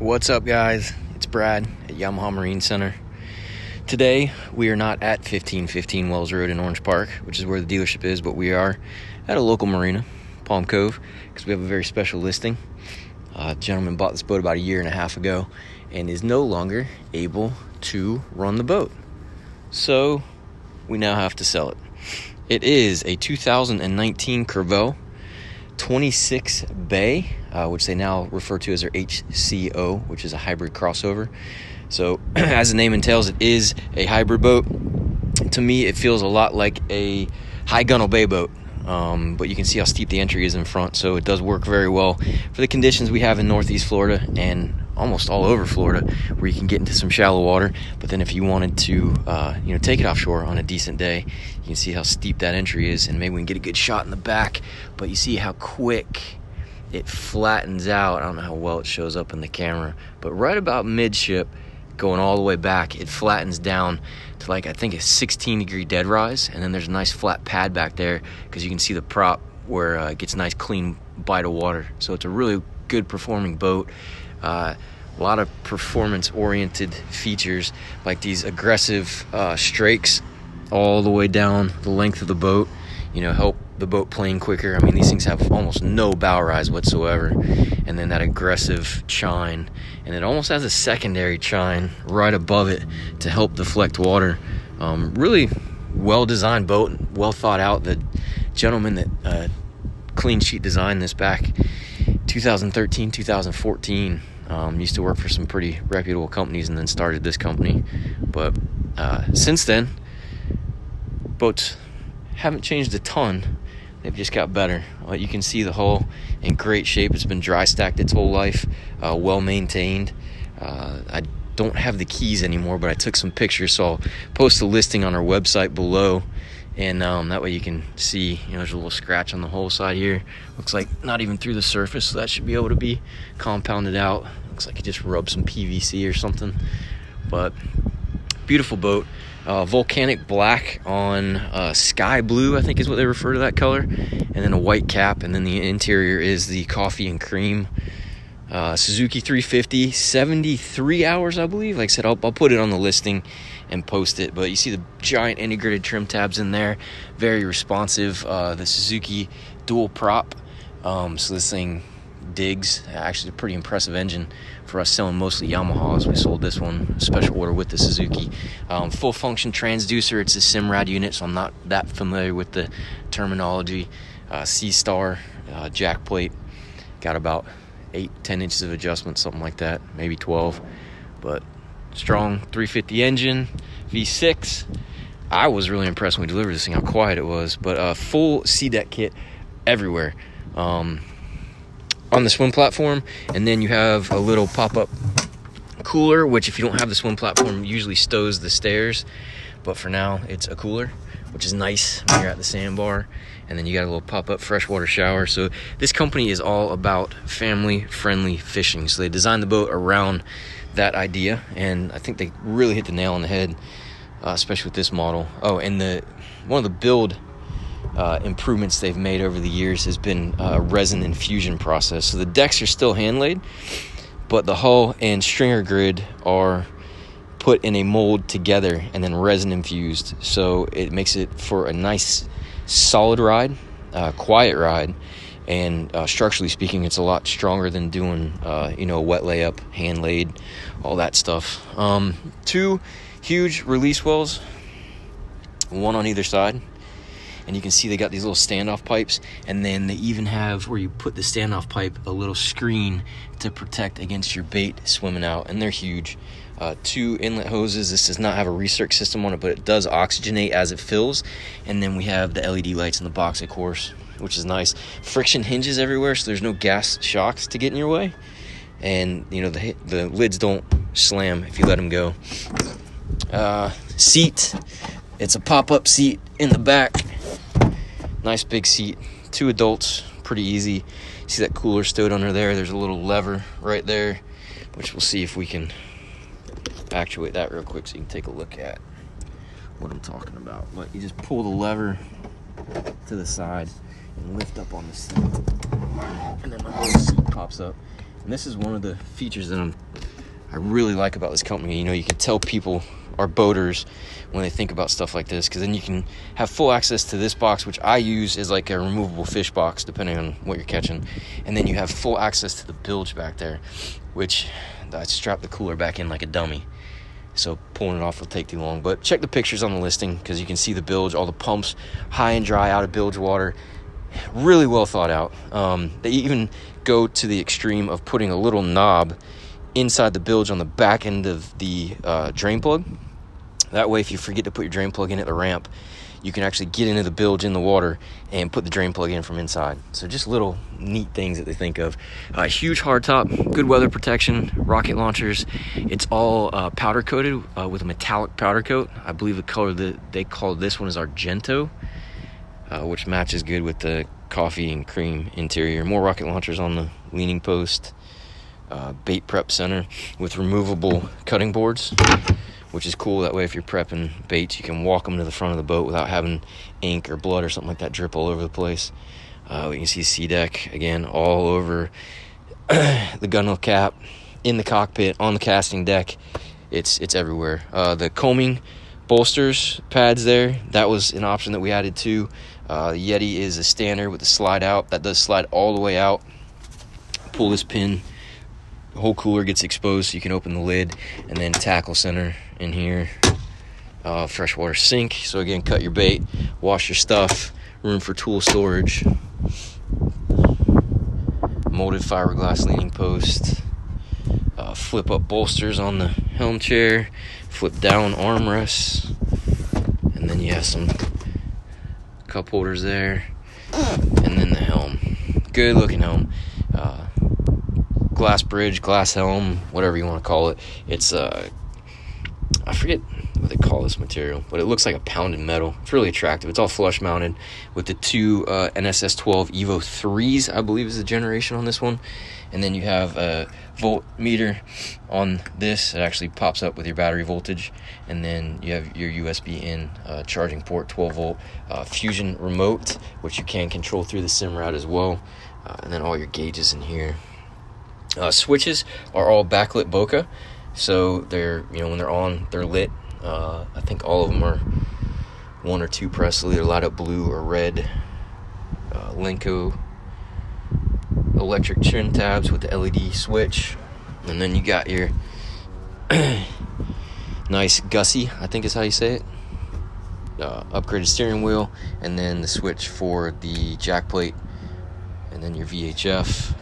What's up, guys? It's Brad at Yamaha Marine Center. Today we are not at 1515 Wells Road in Orange Park, which is where the dealership is, but we are at a local marina, Palm Cove, because we have a very special listing. A gentleman bought this boat about 1.5 years ago and is no longer able to run the boat, so we now have to sell it. It is a 2019 Crevalle 26 bay, which they now refer to as their HCO, which is a hybrid crossover. So as the name entails, it is a hybrid boat. To me, it feels a lot like a high gunnel bay boat, but you can see how steep the entry is in front, so it does work very well for the conditions we have in Northeast Florida and almost all over Florida, where you can get into some shallow water. But then if you wanted to take it offshore on a decent day, you can see how steep that entry is, and maybe we can get a good shot in the back. But you see how quick it flattens out. I don't know how well it shows up in the camera, but right about midship, going all the way back, it flattens down to like, I think, a 16-degree dead rise, and then there's a nice flat pad back there because you can see the prop where it gets a nice clean bite of water. So it's a really good performing boat. A lot of performance-oriented features, like these aggressive strakes all the way down the length of the boat, help the boat plane quicker. I mean, these things have almost no bow rise whatsoever. And then that aggressive chine, and it almost has a secondary chine right above it to help deflect water. Really well-designed boat, well thought out. The gentleman that clean sheet designed this back 2013, 2014, used to work for some pretty reputable companies and then started this company. But since then, boats haven't changed a ton. They've just got better. You can see the hull in great shape. It's been dry stacked its whole life, well maintained. I don't have the keys anymore, but I took some pictures, so I'll post a listing on our website below, and that way you can see, there's a little scratch on the hull side here. Looks like not even through the surface, so that should be able to be compounded out. Looks like you just rubbed some PVC or something. But beautiful boat. Volcanic black on sky blue, I think is what they refer to that color, and then a white cap, and then the interior is the coffee and cream Suzuki 350, 73 hours, I believe. Like I said, I'll put it on the listing and post it, but you see the giant integrated trim tabs in there, very responsive. The Suzuki dual prop, so this thing digs. Actually a pretty impressive engine for us selling mostly Yamahas. We sold this one special order with the Suzuki. Full function transducer. It's a Simrad unit, so I'm not that familiar with the terminology. C-Star jack plate, got about 8-10 inches of adjustment, something like that, maybe 12. But strong 350 engine, V6. I was really impressed when we delivered this thing, how quiet it was. But full C-deck kit everywhere on the swim platform, and then you have a little pop-up cooler, which if you don't have the swim platform usually stows the stairs, but for now it's a cooler, which is nice when you're at the sandbar. And then you got a little pop-up freshwater shower. So this company is all about family-friendly fishing, so they designed the boat around that idea, and I think they really hit the nail on the head, especially with this model. Oh, and one of the build improvements they've made over the years has been a resin infusion process. So the decks are still hand laid, but the hull and stringer grid are put in a mold together and then resin infused, so it makes it for a nice solid ride, quiet ride, and structurally speaking, it's a lot stronger than doing a wet layup, hand laid, all that stuff. 2 huge release wells, one on either side. And you can see they got these little standoff pipes, and then they even have, where you put the standoff pipe, a little screen to protect against your bait swimming out, and they're huge. 2 inlet hoses. This does not have a recirc system on it, but it does oxygenate as it fills. And then we have the LED lights in the box, of course, which is nice. Friction hinges everywhere, so there's no gas shocks to get in your way. And the lids don't slam if you let them go. Seat. It's a pop-up seat in the back. Nice big seat, 2 adults, pretty easy. See that cooler stowed under there? There's a little lever right there, which we'll see if we can actuate that real quick so you can take a look at what I'm talking about. But you just pull the lever to the side and lift up on the seat, and then the whole seat pops up. And this is one of the features that I really like about this company. You know, you can tell people are boaters when they think about stuff like this, because then you can have full access to this box, which I use as like a removable fish box depending on what you're catching, and then you have full access to the bilge back there, which I strap the cooler back in like a dummy, so pulling it off will take too long. But check the pictures on the listing, because you can see the bilge, all the pumps, high and dry out of bilge water, really well thought out. They even go to the extreme of putting a little knob inside the bilge on the back end of the drain plug. That way, if you forget to put your drain plug in at the ramp, you can actually get into the bilge in the water and put the drain plug in from inside. So just little neat things that they think of. Huge hardtop, good weather protection, rocket launchers. It's all powder coated with a metallic powder coat. I believe the color that they call this one is Argento, which matches good with the coffee and cream interior. More rocket launchers on the leaning post. Bait prep center with removable cutting boards, which is cool. That way, if you're prepping baits, you can walk them to the front of the boat without having ink or blood or something like that drip all over the place. We can see sea deck again all over the gunwale cap, in the cockpit, on the casting deck. It's everywhere. The combing bolsters pads there, that was an option that we added too. The Yeti is a standard with the slide out. That does slide all the way out. Pull this pin, the whole cooler gets exposed, so you can open the lid, and then tackle center in here. Freshwater sink, so again, cut your bait, wash your stuff, room for tool storage. Molded fiberglass leaning post. Flip up bolsters on the helm chair, flip down armrests, and then you have some cup holders there, and then the helm. Good looking helm. Glass bridge, glass helm, whatever you want to call it. It's I forget what they call this material, but it looks like a pounded metal. It's really attractive. It's all flush mounted with the two NSS 12 Evo 3s, I believe is the generation on this one. And then you have a voltmeter on this. It actually pops up with your battery voltage. And then you have your USB in charging port, 12 volt Fusion remote, which you can control through the sim route as well. And then all your gauges in here. Switches are all backlit bokeh, so they're, you know, when they're on, they're lit. I think all of them are 1 or 2 press, so either light up blue or red. Lenco electric trim tabs with the LED switch, and then you got your nice Gussie, I think is how you say it. Upgraded steering wheel, and then the switch for the jack plate, and then your VHF.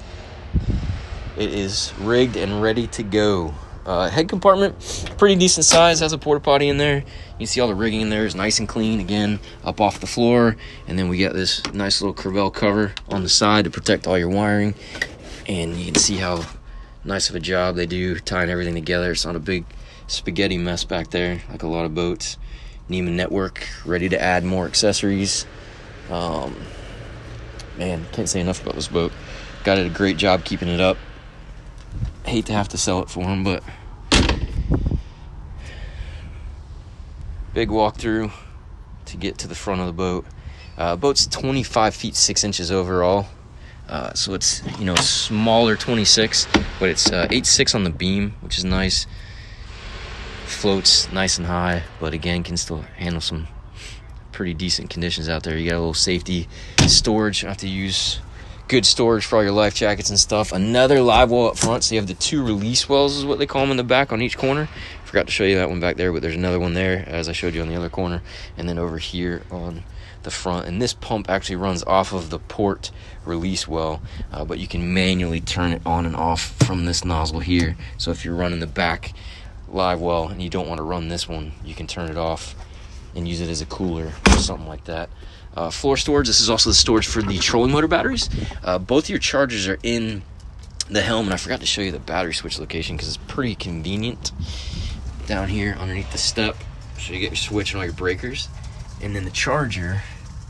It is rigged and ready to go. Head compartment, pretty decent size, has a porta potty in there. You can see all the rigging in there is nice and clean, again, up off the floor. And then we got this nice little Crevalle cover on the side to protect all your wiring. And you can see how nice of a job they do tying everything together. It's not a big spaghetti mess back there like a lot of boats. Neiman network, ready to add more accessories. Man, can't say enough about this boat. Got it a great job keeping it up. Hate to have to sell it for them, but big walkthrough to get to the front of the boat. Boat's 25 feet 6 inches overall, so it's, you know, smaller 26, but it's 8.6 on the beam, which is nice. Floats nice and high, but again can still handle some pretty decent conditions out there. You got a little safety storage. You have to use good storage for all your life jackets and stuff. Another live well up front, so you have the 2 release wells is what they call them in the back on each corner. Forgot to show you that one back there, but there's another one there as I showed you on the other corner, and then over here on the front. And this pump actually runs off of the port release well, but you can manually turn it on and off from this nozzle here. So if you're running the back live well and you don't want to run this one, you can turn it off and use it as a cooler or something like that. Floor storage. This is also the storage for the trolling motor batteries. Both your chargers are in the helm, and I forgot to show you the battery switch location because it's pretty convenient. Down here underneath the step, so you get your switch and all your breakers, and then the charger,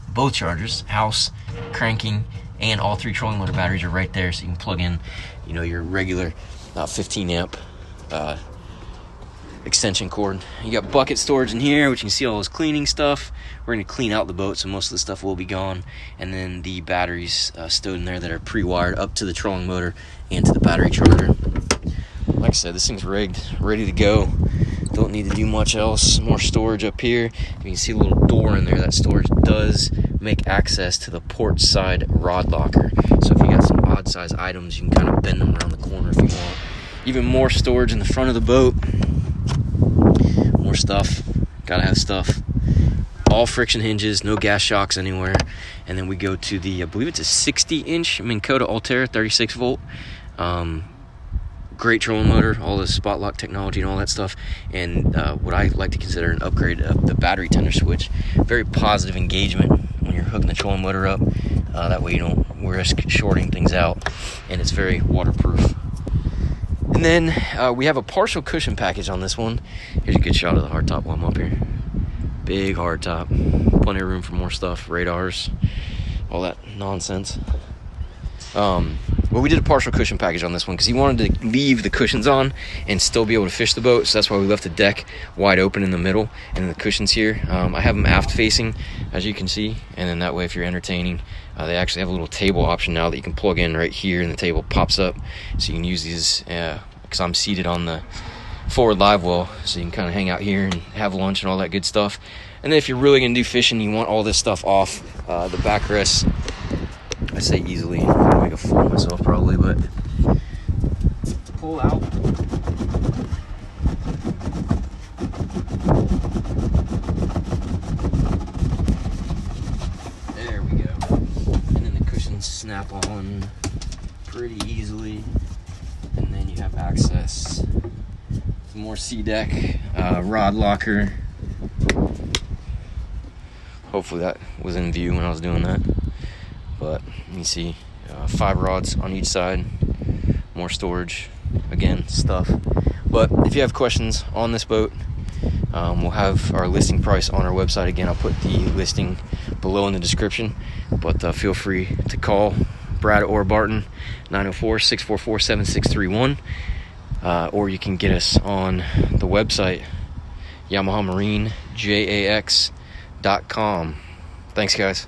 both chargers, house, cranking, and all 3 trolling motor batteries are right there, so you can plug in, you know, your regular 15 amp extension cord. You got bucket storage in here, which you can see all this cleaning stuff. We're going to clean out the boat, so most of the stuff will be gone. And then the batteries stowed in there that are pre-wired up to the trolling motor and to the battery charger. Like I said, this thing's rigged, ready to go. Don't need to do much else. More storage up here. You can see a little door in there. That storage does make access to the port side rod locker. So if you got some odd size items, you can kind of bend them around the corner if you want. Even more storage in the front of the boat. More stuff. Gotta have stuff. All friction hinges, no gas shocks anywhere. And then we go to the, I believe it's a 60-inch Minn Kota Altera 36 volt. Great trolling motor, all the spot lock technology and all that stuff, and what I like to consider an upgrade of the battery tender switch. Very positive engagement when you're hooking the trolling motor up. That way you don't risk shorting things out, and it's very waterproof. And then we have a partial cushion package on this one. Here's a good shot of the hardtop while I'm up here. Big hardtop, plenty of room for more stuff, radars, all that nonsense. Well, we did a partial cushion package on this one because he wanted to leave the cushions on and still be able to fish the boat, so that's why we left the deck wide open in the middle and the cushions here. I have them aft facing, as you can see, and then that way if you're entertaining, they actually have a little table option now that you can plug in right here, and the table pops up, so you can use these because I'm seated on the forward live well, so you can kind of hang out here and have lunch and all that good stuff. And then if you're really going to do fishing, you want all this stuff off the backrest. I say easily, I'm gonna make a fool of myself probably, but pull out. There we go. And then the cushions snap on pretty easily. And then you have access to more sea deck, rod locker. Hopefully that was in view when I was doing that. But you can see 5 rods on each side, more storage, again, stuff. But if you have questions on this boat, we'll have our listing price on our website. Again, I'll put the listing below in the description. But feel free to call Brad or Barton, 904-644-7631. Or you can get us on the website, Yamaha Marine, JAX.com. Thanks, guys.